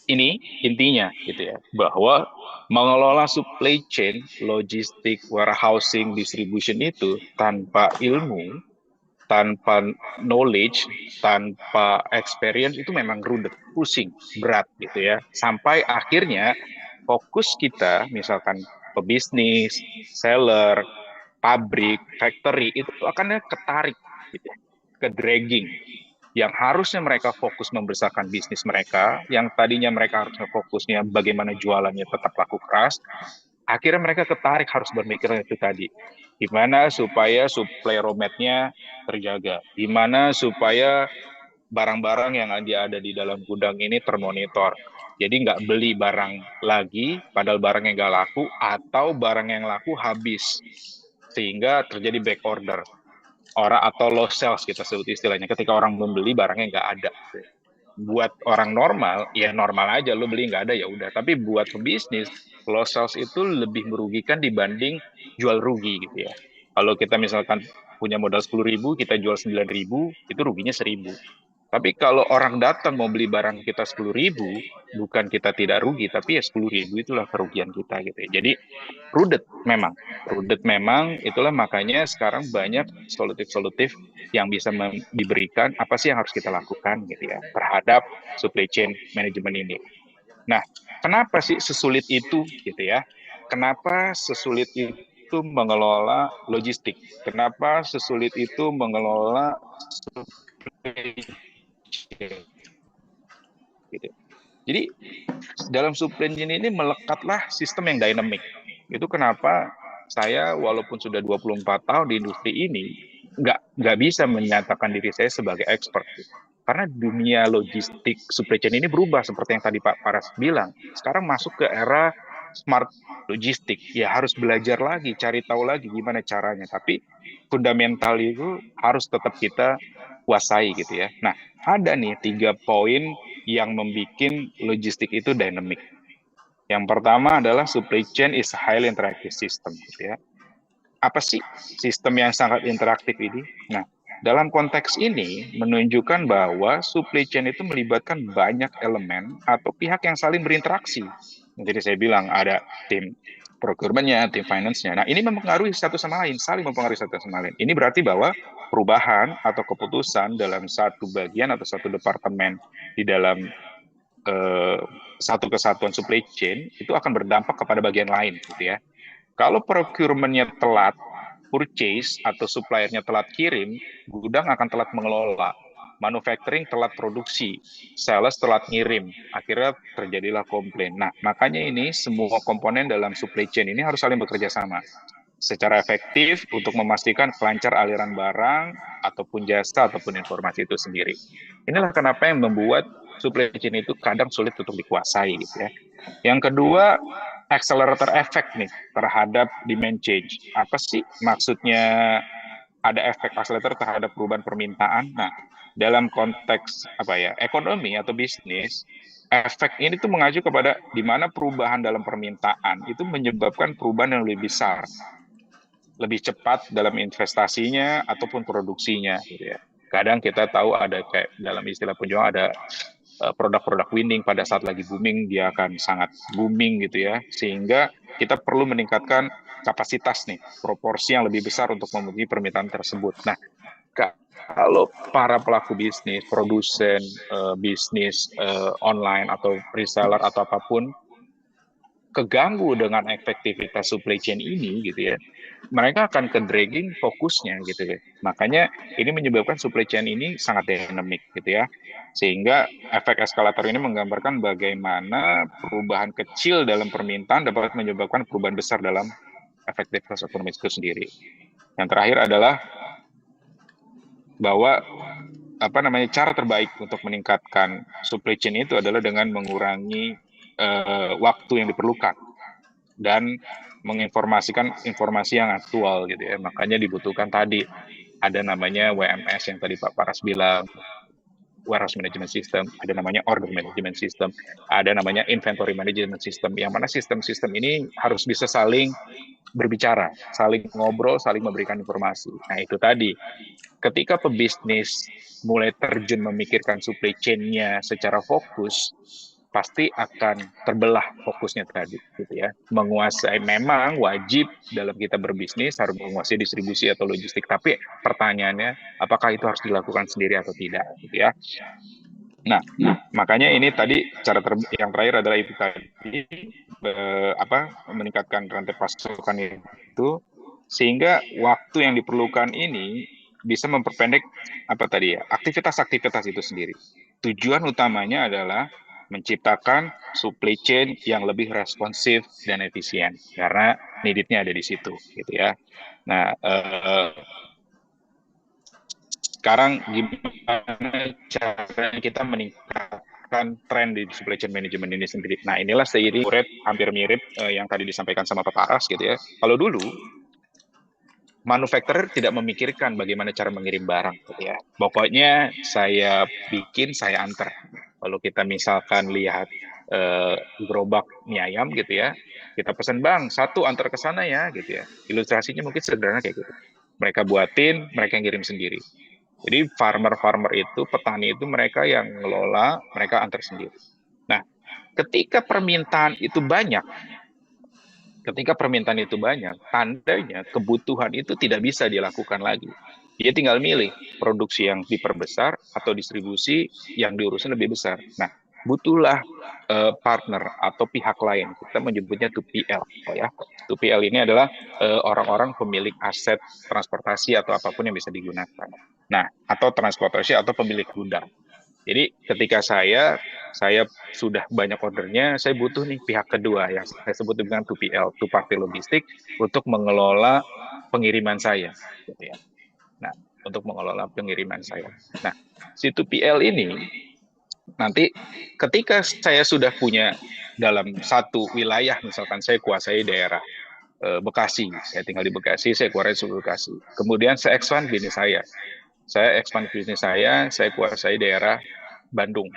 ini intinya gitu ya, bahwa mengelola supply chain, logistik, warehousing, distribution itu tanpa ilmu, tanpa knowledge, tanpa experience itu memang rudet, pusing, berat gitu ya. Sampai akhirnya fokus kita misalkan pebisnis, seller, pabrik, factory itu akan ketarik gitu, ke dragging. Yang harusnya mereka fokus membesarkan bisnis mereka, yang tadinya mereka harusnya fokusnya bagaimana jualannya tetap laku keras, akhirnya mereka ketarik harus berpikir itu tadi. Gimana supaya supply raw mat-nya terjaga? Gimana supaya barang-barang yang ada di dalam gudang ini termonitor? Jadi nggak beli barang lagi, padahal barang yang nggak laku, atau barang yang laku habis. Sehingga terjadi back order. Orang atau low sales kita sebut istilahnya. Ketika orang membeli, barangnya nggak ada. Buat orang normal, ya normal aja, lo beli nggak ada ya udah. Tapi buat pebisnis, low sales itu lebih merugikan dibanding jual rugi gitu ya. Kalau kita misalkan punya modal 10.000, kita jual 9.000, itu ruginya 1.000. Tapi kalau orang datang mau beli barang kita 10.000, bukan kita tidak rugi, tapi ya 10.000 itulah kerugian kita gitu ya. Jadi rudet memang, itulah makanya sekarang banyak solutif-solutif yang bisa diberikan apa sih yang harus kita lakukan gitu ya terhadap supply chain management ini. Nah, kenapa sih sesulit itu gitu ya? Kenapa sesulit itu mengelola logistik? Kenapa sesulit itu mengelola supply chain? Gitu. Jadi dalam supply chain ini melekatlah sistem yang dynamic. Itu kenapa saya walaupun sudah 24 tahun di industri ini nggak bisa menyatakan diri saya sebagai expert. Karena dunia logistik supply chain ini berubah seperti yang tadi Pak Paras bilang. Sekarang masuk ke era smart logistik. Ya harus belajar lagi, cari tahu lagi gimana caranya. Tapi fundamental itu harus tetap kita kuasai gitu ya. Nah, ada nih 3 poin yang membuat logistik itu dynamic. Yang pertama adalah supply chain is a highly interactive system gitu ya. Apa sih sistem yang sangat interaktif ini? Nah, dalam konteks ini menunjukkan bahwa supply chain itu melibatkan banyak elemen atau pihak yang saling berinteraksi. Jadi saya bilang ada tim procurement-nya, tim finance-nya. Nah, ini mempengaruhi satu sama lain, saling mempengaruhi satu sama lain. Ini berarti bahwa perubahan atau keputusan dalam satu bagian atau satu departemen di dalam satu kesatuan supply chain itu akan berdampak kepada bagian lain gitu ya. Kalau procurement-nya telat purchase atau suppliernya telat kirim, gudang akan telat mengelola. Manufacturing telat produksi, sales telat ngirim, akhirnya terjadilah komplain. Nah, makanya ini semua komponen dalam supply chain ini harus saling bekerja sama secara efektif untuk memastikan kelancar aliran barang ataupun jasa ataupun informasi itu sendiri. Inilah kenapa yang membuat supply chain itu kadang sulit untuk dikuasai gitu ya. Yang kedua, accelerator effect nih terhadap demand change. Apa sih maksudnya ada efek accelerator terhadap perubahan permintaan? Nah, dalam konteks ekonomi atau bisnis, efek ini tuh mengacu kepada di mana perubahan dalam permintaan itu menyebabkan perubahan yang lebih besar, lebih cepat dalam investasinya ataupun produksinya gitu ya. Kadang kita tahu ada kayak dalam istilah penjualan ada produk-produk winning pada saat lagi booming, dia akan sangat booming gitu ya, sehingga kita perlu meningkatkan kapasitas nih, proporsi yang lebih besar untuk memenuhi permintaan tersebut. Nah, kalau para pelaku bisnis, produsen, bisnis online atau reseller atau apapun, keganggu dengan efektivitas supply chain ini gitu ya, mereka akan ke dragging fokusnya gitu ya. Makanya ini menyebabkan supply chain ini sangat dynamic gitu ya. Sehingga efek eskalator ini menggambarkan bagaimana perubahan kecil dalam permintaan dapat menyebabkan perubahan besar dalam efektivitas ekonomi itu sendiri. Yang terakhir adalah bahwa cara terbaik untuk meningkatkan supply chain itu adalah dengan mengurangi waktu yang diperlukan dan menginformasikan informasi yang aktual gitu ya. Makanya dibutuhkan tadi ada namanya WMS yang tadi Pak Paras bilang, warehouse management system, ada namanya order management system, ada namanya inventory management system, yang mana sistem-sistem ini harus bisa saling berbicara, saling ngobrol, saling memberikan informasi. Nah itu tadi, ketika pebisnis mulai terjun memikirkan supply chain-nya secara fokus, pasti akan terbelah fokusnya tadi gitu ya. Menguasai, memang wajib dalam kita berbisnis harus menguasai distribusi atau logistik, tapi pertanyaannya apakah itu harus dilakukan sendiri atau tidak gitu ya. Nah, makanya ini tadi yang terakhir adalah itu tadi meningkatkan rantai pasokan itu sehingga waktu yang diperlukan ini bisa memperpendek aktivitas-aktivitas itu sendiri. Tujuan utamanya adalah menciptakan supply chain yang lebih responsif dan efisien karena needed-nya ada di situ, gitu ya. Nah, sekarang gimana caranya kita meningkatkan tren di supply chain management ini sendiri? Nah, inilah seiring hampir mirip yang tadi disampaikan sama Pak Paras, gitu ya. Kalau dulu manufacturer tidak memikirkan bagaimana cara mengirim barang, gitu ya. Pokoknya saya bikin, saya antar. Kalau kita misalkan lihat gerobak mie ayam, gitu ya, kita pesan, bang, satu antar ke sana ya, gitu ya. Ilustrasinya mungkin sederhana kayak gitu. Mereka buatin, mereka yang kirim sendiri. Jadi farmer-farmer itu, petani itu mereka yang ngelola, mereka antar sendiri. Nah, ketika permintaan itu banyak, tandanya kebutuhan itu tidak bisa dilakukan lagi. Dia tinggal milih produksi yang diperbesar atau distribusi yang diurusin lebih besar. Nah, butuhlah partner atau pihak lain. Kita menyebutnya 2PL, ya. 2PL ini adalah orang-orang pemilik aset transportasi atau apapun yang bisa digunakan. Nah, atau transportasi atau pemilik gudang. Jadi ketika saya sudah banyak ordernya, saya butuh nih pihak kedua yang saya sebut dengan 2PL, two party logistik, untuk mengelola pengiriman saya, gitu ya. Nah, untuk mengelola pengiriman saya. Nah, si 2PL ini nanti ketika saya sudah punya dalam satu wilayah, misalkan saya kuasai daerah Bekasi, saya tinggal di Bekasi, saya kuasai Bekasi. Kemudian saya expand bisnis saya kuasai daerah Bandung.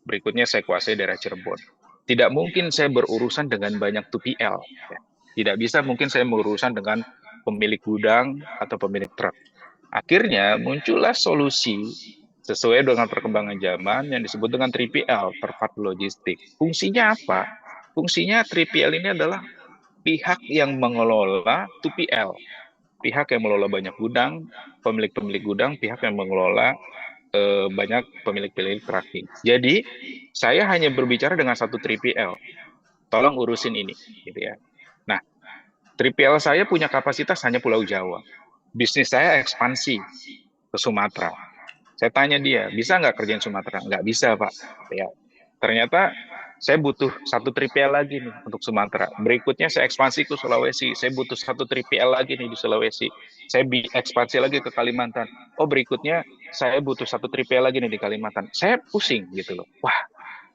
Berikutnya saya kuasai daerah Cirebon. Tidak mungkin saya berurusan dengan banyak 2PL. Tidak bisa mungkin saya berurusan dengan pemilik gudang atau pemilik truk. Akhirnya muncullah solusi sesuai dengan perkembangan zaman yang disebut dengan 3PL, third party logistik. Fungsinya apa? Fungsinya 3PL ini adalah pihak yang mengelola 2PL. Pihak yang mengelola banyak gudang, pemilik-pemilik gudang, pihak yang mengelola banyak pemilik-pemilik tracking. Jadi, saya hanya berbicara dengan satu 3PL. Tolong urusin ini, gitu ya. Nah, 3PL saya punya kapasitas hanya Pulau Jawa. Bisnis saya ekspansi ke Sumatera. Saya tanya dia, bisa nggak kerjain Sumatera? Nggak bisa, Pak. Ya. Ternyata saya butuh satu 3PL lagi nih untuk Sumatera. Berikutnya saya ekspansi ke Sulawesi. Saya butuh satu 3PL lagi nih di Sulawesi. Saya ekspansi lagi ke Kalimantan. Oh, berikutnya saya butuh satu 3PL lagi nih di Kalimantan. Saya pusing gitu loh. Wah,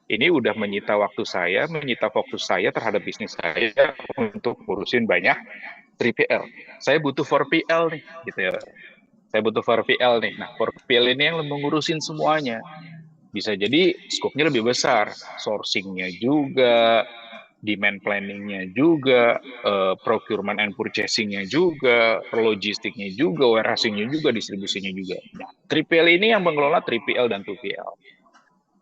ini udah menyita waktu saya, menyita fokus saya terhadap bisnis saya untuk ngurusin banyak 3PL. Saya butuh 4PL nih, gitu ya. Saya butuh 4PL nih. Nah, 4PL ini yang mengurusin semuanya. Bisa jadi skopnya lebih besar, sourcing-nya juga, demand planning-nya juga, procurement and purchasing-nya juga, logistiknya juga, warehousing-nya juga, distribusinya juga. Nah, 3PL ini yang mengelola 3PL dan 2PL.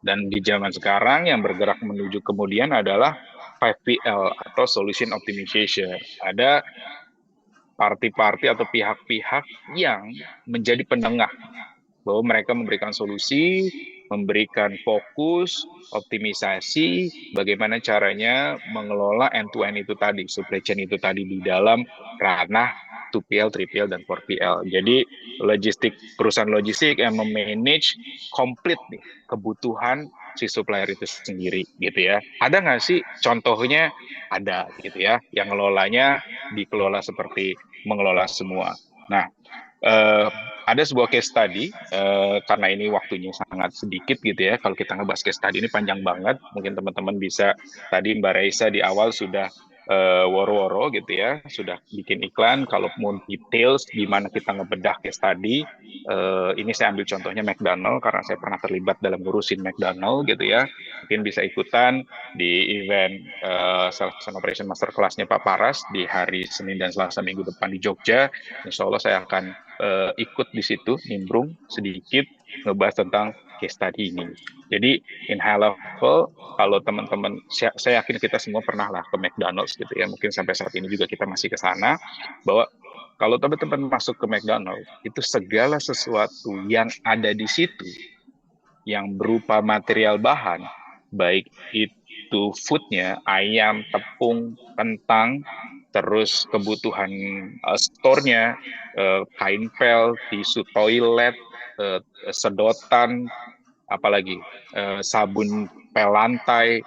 Dan di zaman sekarang yang bergerak menuju kemudian adalah 5PL atau Solution Optimization. Ada parti-parti atau pihak-pihak yang menjadi penengah, bahwa mereka memberikan solusi, memberikan fokus, optimisasi, bagaimana caranya mengelola end-to-end itu tadi, supply chain itu tadi di dalam ranah 2PL, 3PL, dan 4PL. Jadi perusahaan logistik yang memanage komplit nih kebutuhan si supplier itu sendiri, gitu ya. Ada nggak sih contohnya? Ada, gitu ya. Yang ngelolanya dikelola seperti mengelola semua. Nah, ada sebuah case study, karena ini waktunya sangat sedikit gitu ya, kalau kita ngebahas case study ini panjang banget, mungkin teman-teman bisa, tadi Mbak Raisa di awal sudah woro-woro gitu ya, sudah bikin iklan, kalau mau details gimana kita ngebedah case study, ini saya ambil contohnya McDonald, karena saya pernah terlibat dalam ngurusin McDonald gitu ya, mungkin bisa ikutan di event Sales and Operation Masterclass-nya Pak Paras di hari Senin dan Selasa minggu depan di Jogja. Insya Allah saya akan ikut di situ, nimbrung sedikit, ngebahas tentang case study ini. Jadi, in high level, kalau teman-teman, saya yakin kita semua pernah lah ke McDonald's gitu ya, mungkin sampai saat ini juga kita masih ke sana, bahwa kalau teman-teman masuk ke McDonald's, itu segala sesuatu yang ada di situ, yang berupa material bahan, baik itu foodnya, ayam, tepung, kentang, terus kebutuhan store-nya, kain pel, tisu toilet, sedotan, apalagi sabun pel lantai,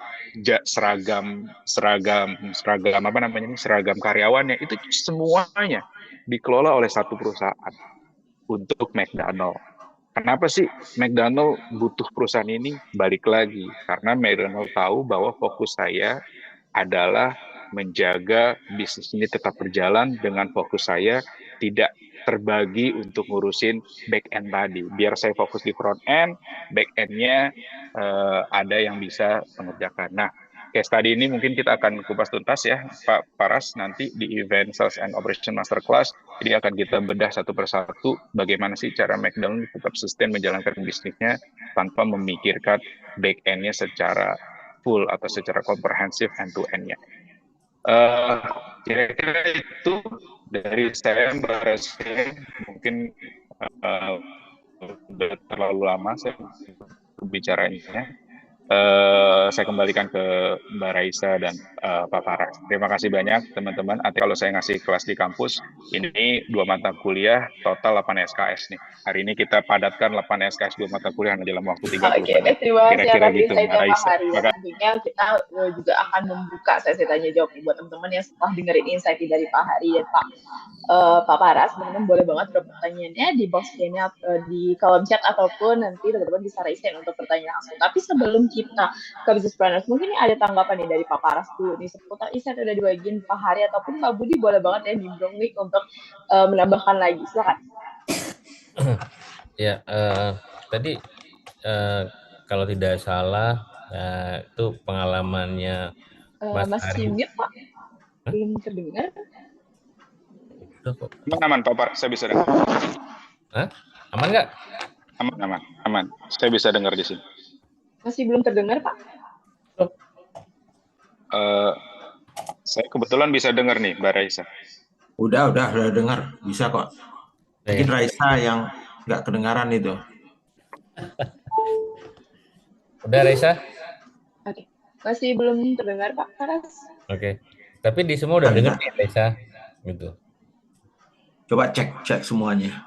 seragam apa namanya ini, seragam karyawannya, itu semuanya dikelola oleh satu perusahaan untuk McDonald. Kenapa sih McDonald butuh perusahaan ini? Balik lagi, karena McDonald tahu bahwa fokus saya adalah menjaga bisnis ini tetap berjalan dengan fokus saya tidak terbagi untuk ngurusin back end tadi. Biar saya fokus di front end, back end-nya ada yang bisa mengerjakan. Nah, case tadi ini mungkin kita akan kupas tuntas ya, Pak Paras, nanti di event Sales and Operation Masterclass. Jadi akan kita bedah satu persatu bagaimana sih cara McDonald tetap sustain menjalankan bisnisnya tanpa memikirkan back end-nya secara full atau secara komprehensif end-to-end-nya. Kira-kira itu dari saya, Mbak Rasi. Mungkin udah terlalu lama saya bicaranya. Saya kembalikan ke Mbak Raisa dan Pak Paras. Terima kasih banyak teman-teman. Nanti kalau saya ngasih kelas di kampus, ini 2 mata kuliah, total 8 SKS nih. Hari ini kita padatkan 8 SKS 2 mata kuliah dalam waktu 30 menit. Terima kasih Kira-kira atas gitu, Mbak insight-nya Pak Raisa. Hari. Tentunya kita juga akan membuka sesi tanya jawab nih buat teman-teman yang setelah dengerin insight dari Pak Hari dan Pak Paras. Teman-teman boleh banget drop pertanyaannya di box Q&A di kolom chat ataupun nanti teman-teman bisa raise hand untuk bertanya langsung. Tapi sebelum kita ke Business Planners, mungkin ada tanggapan nih dari Pak Paras dulu nih seputar insight udah dibagiin Pak Hari ataupun Pak Budi, boleh banget ya nimbrung nih untuk menambahkan lagi. Silakan. Ya, tadi kalau tidak salah itu pengalamannya Mas masih Ari. mute Pak, belum terdengar. Aman Pak Paras, saya bisa dengar. Hah? Aman nggak? Aman. Saya bisa dengar di sini. Masih belum terdengar Pak. Saya kebetulan bisa dengar nih, Mbak Raisa. Udah dengar, bisa kok. Mungkin Raisa yang nggak kedengaran itu. Udah Raisa? Oke. Masih belum terdengar Pak Paras. Oke. Tapi di semua udah dengar nih Raisa, gitu. Coba cek semuanya.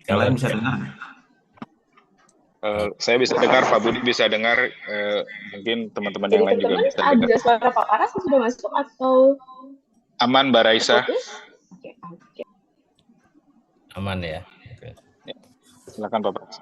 Yang lain bisa dengar. Saya bisa dengar, Pak Budi bisa dengar, mungkin teman-teman yang lain juga bisa dengar. Ada suara Pak Paras yang sudah masuk atau aman, Mbak Raisa? Oke. Aman ya. Oke. Silakan Pak Paras.